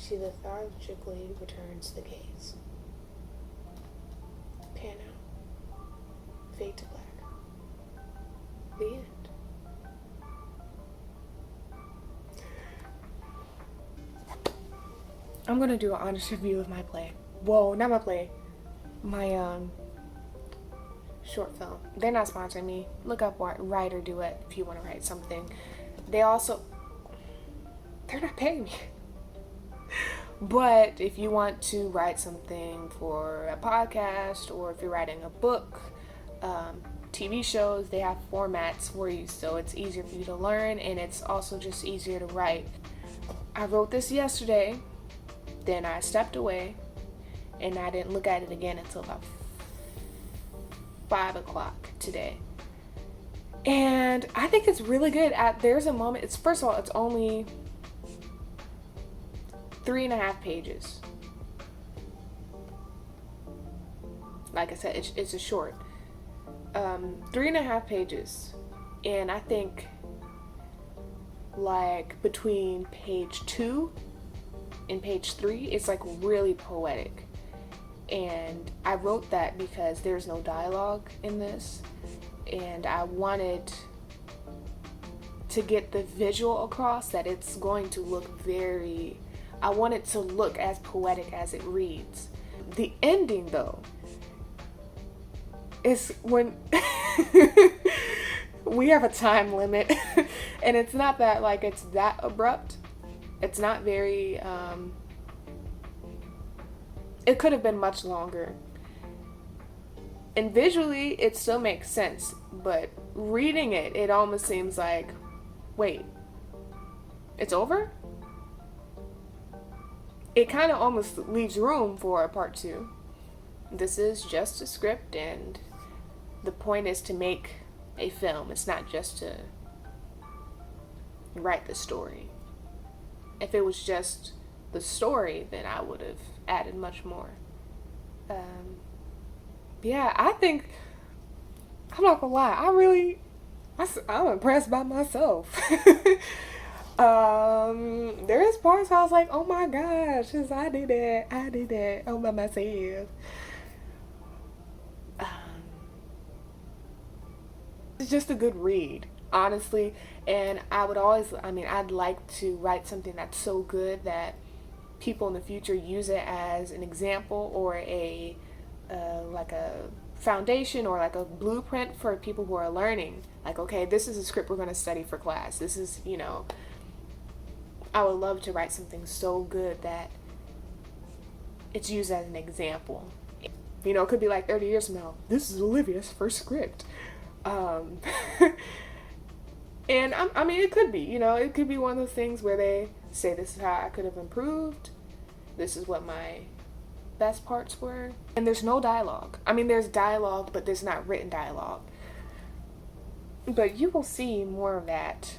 She lethargically returns the gaze. Pan out. Fade to black. The end. I'm gonna do an honest review of my play. Whoa, not my play. My short film. They're not sponsoring me. Look up Write or Duet if you want to write something. They're not paying me. But if you want to write something for a podcast, or if you're writing a book, TV shows, they have formats for you, so it's easier for you to learn, and it's also just easier to write. I wrote this yesterday, then I stepped away, and I didn't look at it again until about 5 o'clock today. And I think it's really good. There's a moment, first of all, it's only 3.5 pages. Like I said, it's a short. 3.5 pages. And I think like between page 2 and page 3, it's like really poetic. And I wrote that because there's no dialogue in this, and I wanted to get the visual across that it's going to look I want it to look as poetic as it reads. The ending, though, is when we have a time limit, and it's not that like it's that abrupt. It's not very it could have been much longer. And visually, it still makes sense, but reading it, it almost seems like, wait, it's over? It kind of almost leaves room for a part 2. This is just a script, and the point is to make a film. It's not just to write the story. If it was just the story, then I would have added much more. Yeah, I think, I'm not gonna lie, I'm impressed by myself. There is parts where I was like, oh my gosh, I did that all by myself. It's just a good read, honestly, and I'd like to write something that's so good that people in the future use it as an example, or like a foundation, or like a blueprint for people who are learning. Like, okay, this is a script we're going to study for class. This is, I would love to write something so good that it's used as an example. It could be like 30 years from now, this is Olivia's first script. And it could be, it could be one of those things where they say, this is how I could have improved. This is what my best parts were. And there's no dialogue. There's dialogue, but there's not written dialogue. But you will see more of that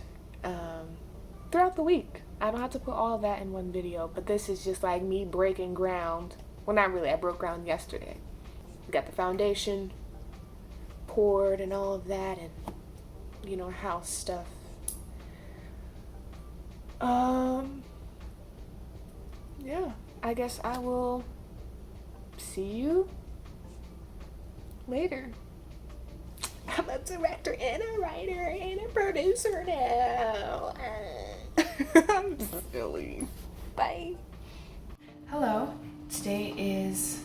throughout the week. I don't have to put all of that in one video, but this is just like me breaking ground. Well, not really. I broke ground yesterday. Got the foundation poured and all of that, and house stuff. Yeah, I guess I will see you later. I'm a director and a writer and a producer now. I'm silly. Bye. Hello. Today is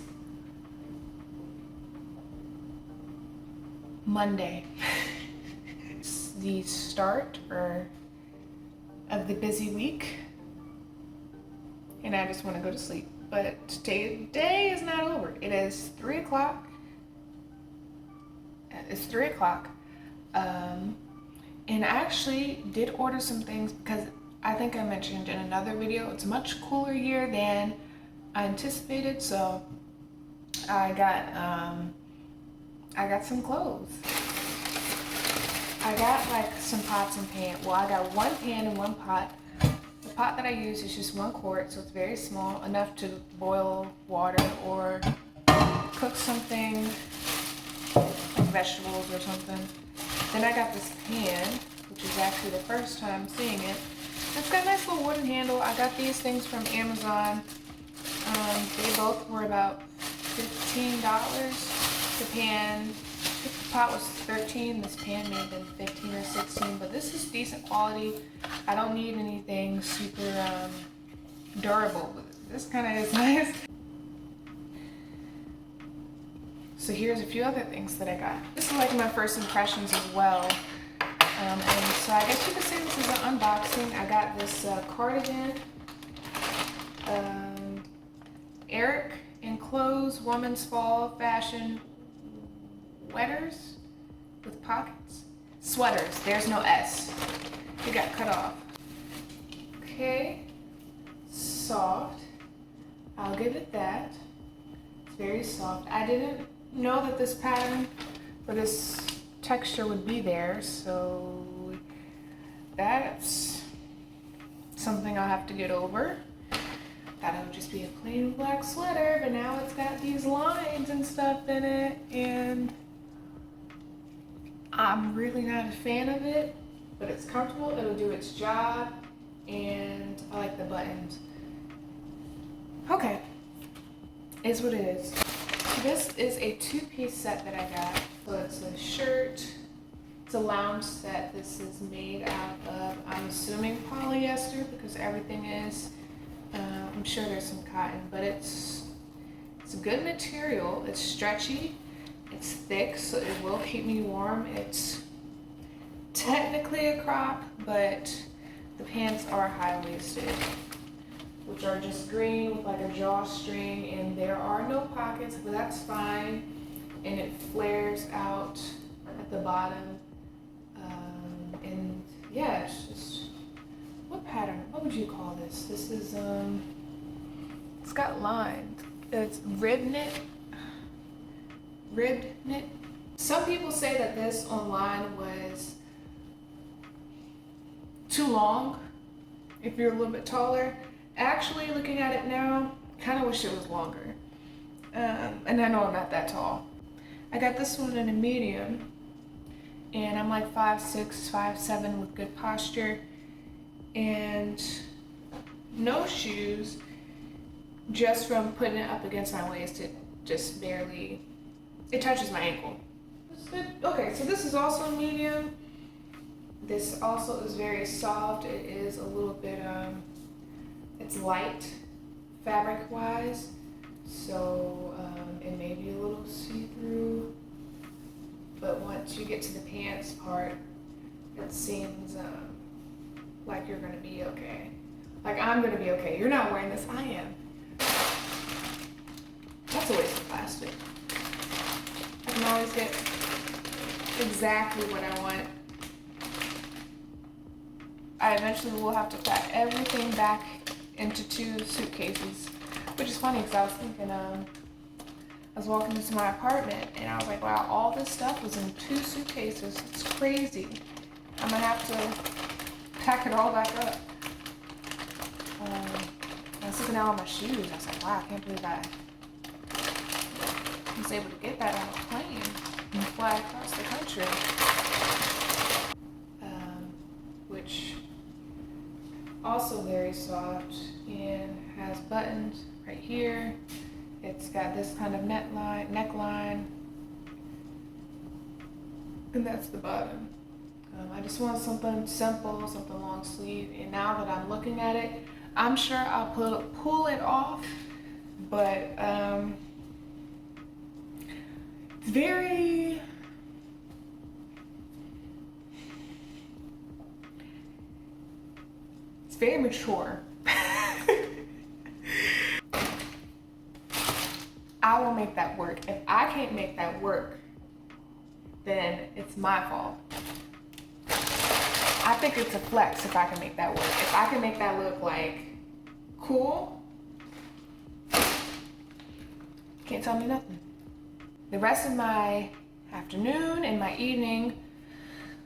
Monday. It's the start of the busy week, and I just want to go to sleep. But today is not over. It is 3 o'clock. It's 3 o'clock. And I actually did order some things because I think I mentioned in another video, it's much cooler here than I anticipated. So I got some clothes. I got like some pots and pans. Well, I got one pan and one pot. The pot that I use is just 1 quart, so it's very small, enough to boil water or cook something, like vegetables or something. Then I got this pan, which is actually the first time seeing it. It's got a nice little wooden handle. I got these things from Amazon. They both were about $15. The pan, the pot was 13. This pan may have been 15 or 16, but this is decent quality. I don't need anything super durable, but this kind of is nice. So here's a few other things that I got. This is like my first impressions as well. And so I guess you could say this is an unboxing. I got this cardigan. Eric Enclosed Woman's Fall Fashion Sweaters with pockets. Sweaters, there's no S. It got cut off. Okay, soft. I'll give it that. It's very soft. I didn't know that this pattern or this texture would be there, so that's something I'll have to get over. Thought it would just be a plain black sweater, but now it's got these lines and stuff in it, and I'm really not a fan of it, but it's comfortable, it'll do its job, and I like the buttons. Okay, is what it is. This is a two-piece set that I got. So it's a shirt, it's a lounge set. This is made out of, I'm assuming polyester, because everything is. I'm sure there's some cotton, but it's a good material. It's stretchy, it's thick, so it will keep me warm. It's technically a crop, but the pants are high-waisted, which are just green with like a drawstring, and there are no pockets, but that's fine. And it flares out at the bottom. And yeah, it's just, what pattern? What would you call this? This is, it's got lines. It's rib knit. Some people say that this online was too long if you're a little bit taller. Actually, looking at it now, kind of wish it was longer. And I know I'm not that tall. I got this one in a medium, and I'm like 5'6", 5'7", with good posture, and no shoes. Just from putting it up against my waist, it just barely, it touches my ankle. Okay, so this is also a medium. This also is very soft. It is a little bit, it's light fabric-wise, so it may be a little see-through, but once you get to the pants part, it seems like you're gonna be okay. Like I'm gonna be okay. You're not wearing this, I am. That's a waste of plastic. I can always get exactly what I want. I eventually will have to pack everything back into 2 suitcases, which is funny because I was thinking, I was walking into my apartment and I was like, wow, all this stuff was in 2 suitcases. It's crazy. I'm gonna have to pack it all back up. I was looking at all my shoes. I was like, wow, I can't believe I was able to get that on a plane and fly across the country. Which also very soft and has buttons right here. It's got this kind of neckline, and that's the bottom. I just want something simple, something long sleeve, and now that I'm looking at it, I'm sure I'll pull it off, but it's very, very mature. I will make that work. If I can't make that work, then it's my fault. I think it's a flex if I can make that work. If I can make that look like cool, can't tell me nothing. The rest of my afternoon and my evening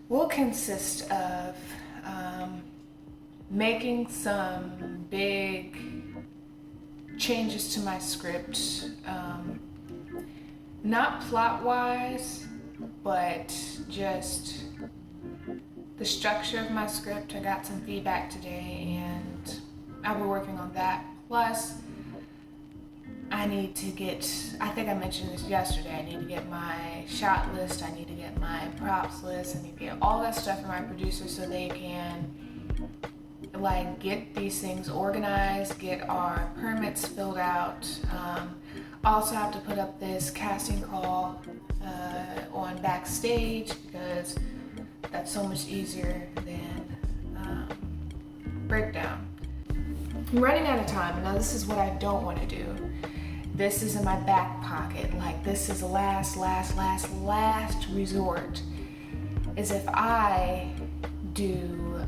will consist of making some big changes to my script, not plot-wise, but just the structure of my script. I got some feedback today and I'll be working on that. Plus, I need to get, I think I mentioned this yesterday, I need to get my shot list, I need to get my props list, I need to get all that stuff from my producer so they can like get these things organized, get our permits filled out. Also have to put up this casting call on Backstage because that's so much easier than Breakdown. I'm running out of time, and now this is what I don't want to do. This is in my back pocket. Like, this is last resort. Is if I do,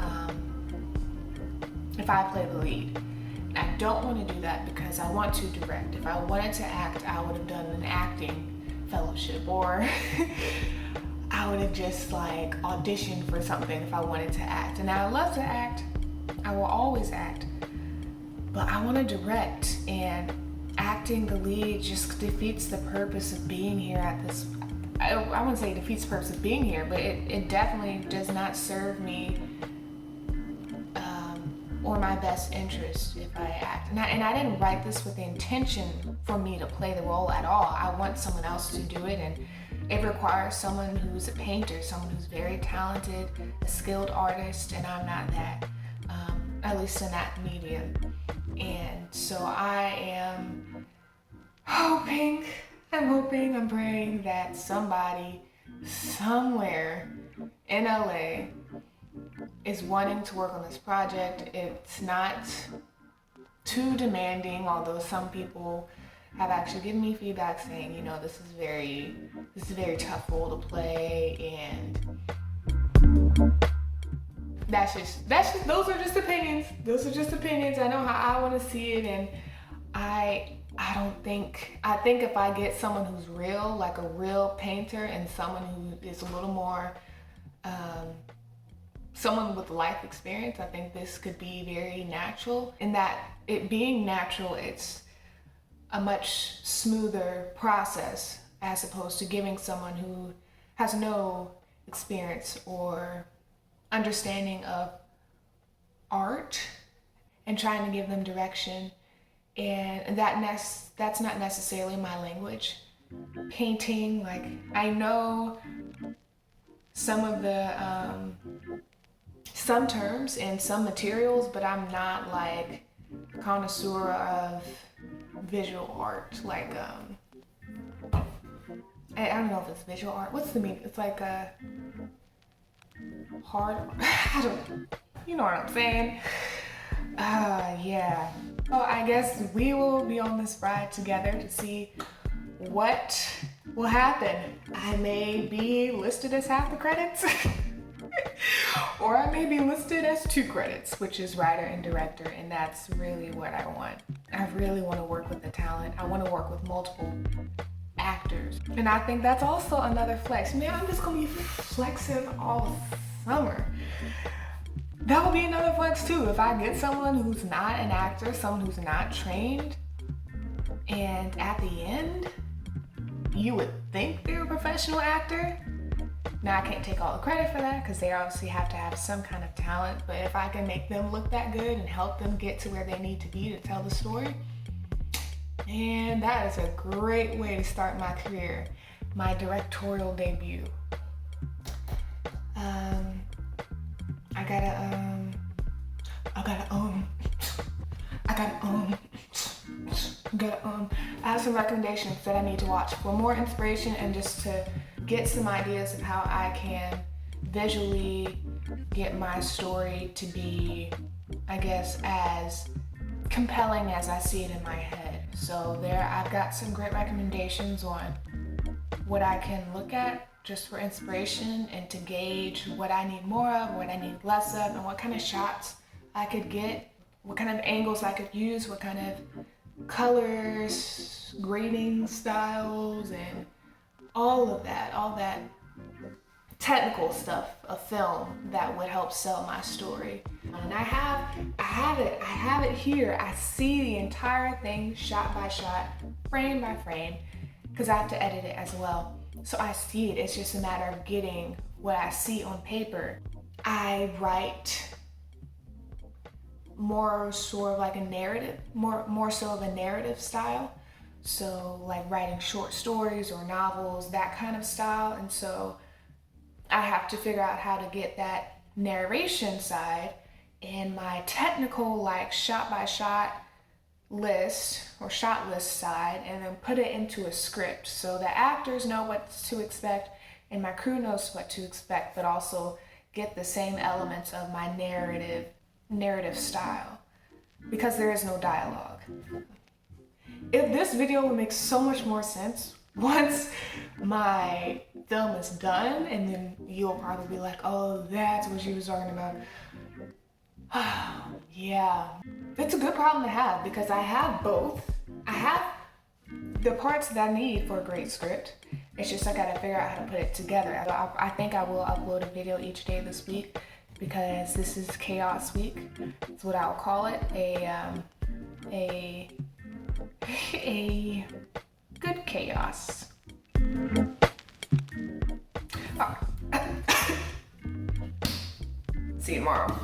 if I play the lead. And I don't want to do that because I want to direct. If I wanted to act, I would have done an acting fellowship, or I would have just like auditioned for something if I wanted to act. And I love to act. I will always act. But I want to direct, and acting the lead just defeats the purpose of being here at this. I wouldn't say it defeats the purpose of being here, but it definitely does not serve me or my best interest if I act. And I didn't write this with the intention for me to play the role at all. I want someone else to do it, and it requires someone who's a painter, someone who's very talented, a skilled artist, and I'm not that, at least in that medium. And so I am hoping, I'm praying that somebody somewhere in LA is wanting to work on this project. It's not too demanding, although some people have actually given me feedback saying, you know, this is a very tough role to play, and that's just those are just opinions. Those are just opinions. I know how I want to see it, and I think if I get someone who's real, like a real painter, and someone who is a little more someone with life experience, I think this could be very natural. In that it being natural, it's a much smoother process as opposed to giving someone who has no experience or understanding of art and trying to give them direction. And that's not necessarily my language. Painting, like, I know some of the some terms and some materials, but I'm not like a connoisseur of visual art. Like I don't know if it's visual art. What's the meaning? It's like a hard, I don't know. You know what I'm saying? Yeah. So I guess we will be on this ride together to see what will happen. I may be listed as half the credits, or I may be listed as 2 credits, which is writer and director, and that's really what I want. I really want to work with the talent. I want to work with multiple actors. And I think that's also another flex. Man, I'm just gonna be flexing all summer. That would be another flex too. If I get someone who's not an actor, someone who's not trained, and at the end, you would think they're a professional actor. Now, I can't take all the credit for that because they obviously have to have some kind of talent, but if I can make them look that good and help them get to where they need to be to tell the story, and that is a great way to start my career, my directorial debut. I have some recommendations that I need to watch for more inspiration and just to get some ideas of how I can visually get my story to be, I guess, as compelling as I see it in my head. So there, I've got some great recommendations on what I can look at just for inspiration and to gauge what I need more of, what I need less of, and what kind of shots I could get, what kind of angles I could use, what kind of colors, grading styles, and all that technical stuff of film that would help sell my story. And I have it here. I see the entire thing shot by shot, frame by frame, because I have to edit it as well. So I see it. It's just a matter of getting what I see on paper I write more sort of like a narrative, more so of a narrative style. So like writing short stories or novels, that kind of style. And so I have to figure out how to get that narration side and my technical like shot by shot list or shot list side, and then put it into a script so the actors know what to expect and my crew knows what to expect, but also get the same elements of my narrative style, because there is no dialogue. If this video would make so much more sense once my film is done, and then you'll probably be like, oh, that's what she was talking about. Yeah, it's a good problem to have, because I have both. I have the parts that I need for a great script. It's just I gotta figure out how to put it together. I think I will upload a video each day this week, because this is chaos week. It's what I'll call it. A good chaos. Oh. See you tomorrow.